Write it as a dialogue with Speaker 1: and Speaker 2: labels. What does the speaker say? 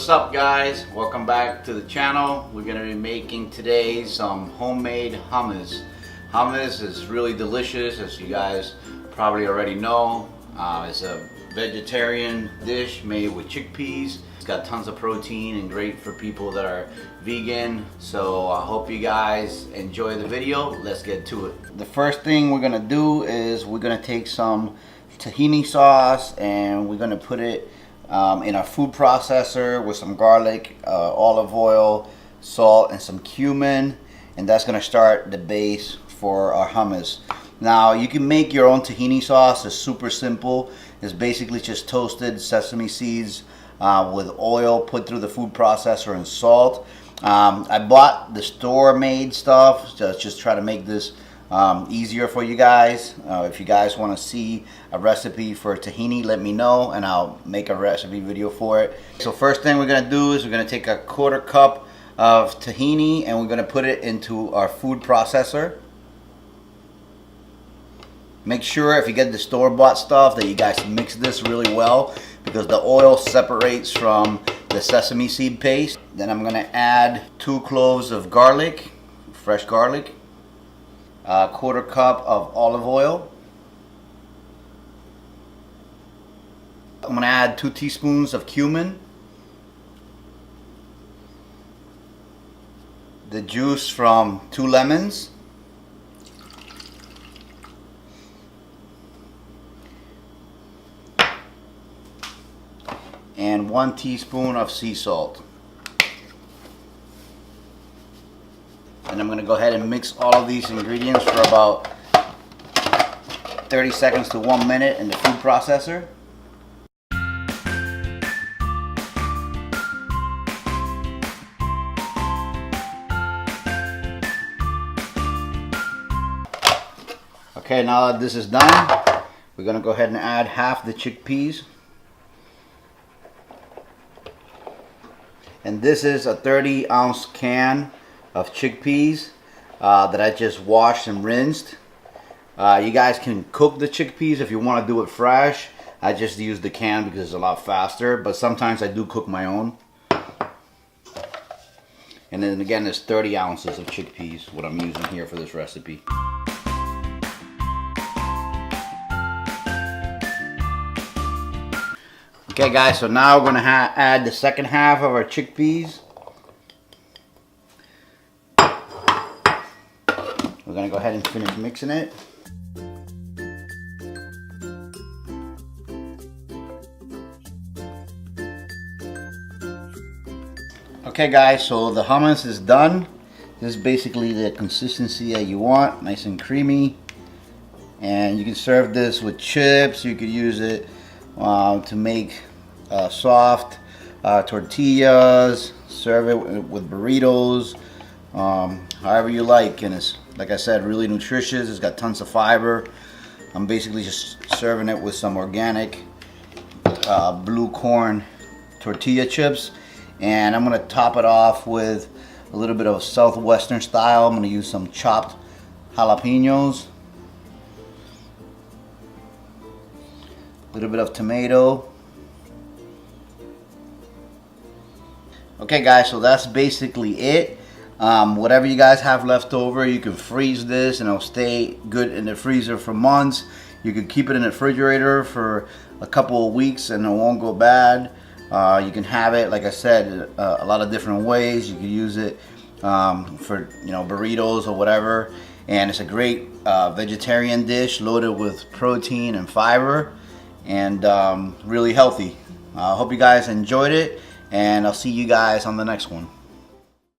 Speaker 1: What's up, guys? Welcome back to the channel. We're going to be making today some homemade hummus. Hummus is really delicious, as you guys probably already know. It's a vegetarian dish made with chickpeas. It's got tons of protein and great for people that are vegan. So I hope you guys enjoy the video. Let's get to it. The first thing we're going to do is we're going to take some tahini sauce and we're going to put it in our food processor with some garlic, olive oil, salt, and some cumin, and that's going to start the base for our hummus. Now you can make your own tahini sauce. It's super simple. It's basically just toasted sesame seeds with oil put through the food processor and salt. I bought the store-made stuff just try to make this easier for you guys. If you guys want to see a recipe for tahini, let me know and I'll make a recipe video for it. So first thing we're going to do is we're going to take a 1/4 cup of tahini and we're going to put it into our food processor. Make sure if you get the store-bought stuff that you guys mix this really well, because the oil separates from the sesame seed paste. Then I'm going to add 2 cloves of garlic, fresh garlic, a 1/4 cup of olive oil. I'm going to add 2 teaspoons of cumin, the juice from 2 lemons, and 1 teaspoon of sea salt. And I'm going to go ahead and mix all of these ingredients for about 30 seconds to 1 minute in the food processor. Okay, now that this is done, we're going to go ahead and add half the chickpeas. And this is a 30-ounce can of chickpeas that I just washed and rinsed. You guys can cook the chickpeas if you want to do it fresh. I just use the can because it's a lot faster, but sometimes I do cook my own. And then again, there's 30 ounces of chickpeas, what I'm using here for this recipe. Okay guys, so now we're going to add the second half of our chickpeas. We're going to go ahead and finish mixing it. Okay guys, so the hummus is done. This is basically the consistency that you want, nice and creamy. And you can serve this with chips. You could use it to make soft tortillas, serve it with burritos, however you like. And it's, like I said, really nutritious. It's got tons of fiber. I'm basically just serving it with some organic blue corn tortilla chips, and I'm gonna top it off with a little bit of southwestern style. I'm gonna use some chopped jalapenos, a little bit of tomato. Okay guys, so that's basically it. Whatever you guys have left over, you can freeze this and it'll stay good in the freezer for months. You can keep it in the refrigerator for a couple of weeks and it won't go bad. You can have it, like I said, a lot of different ways. You can use it for, you know, burritos or whatever. And it's a great vegetarian dish loaded with protein and fiber, and really healthy. I hope you guys enjoyed it, and I'll see you guys on the next one.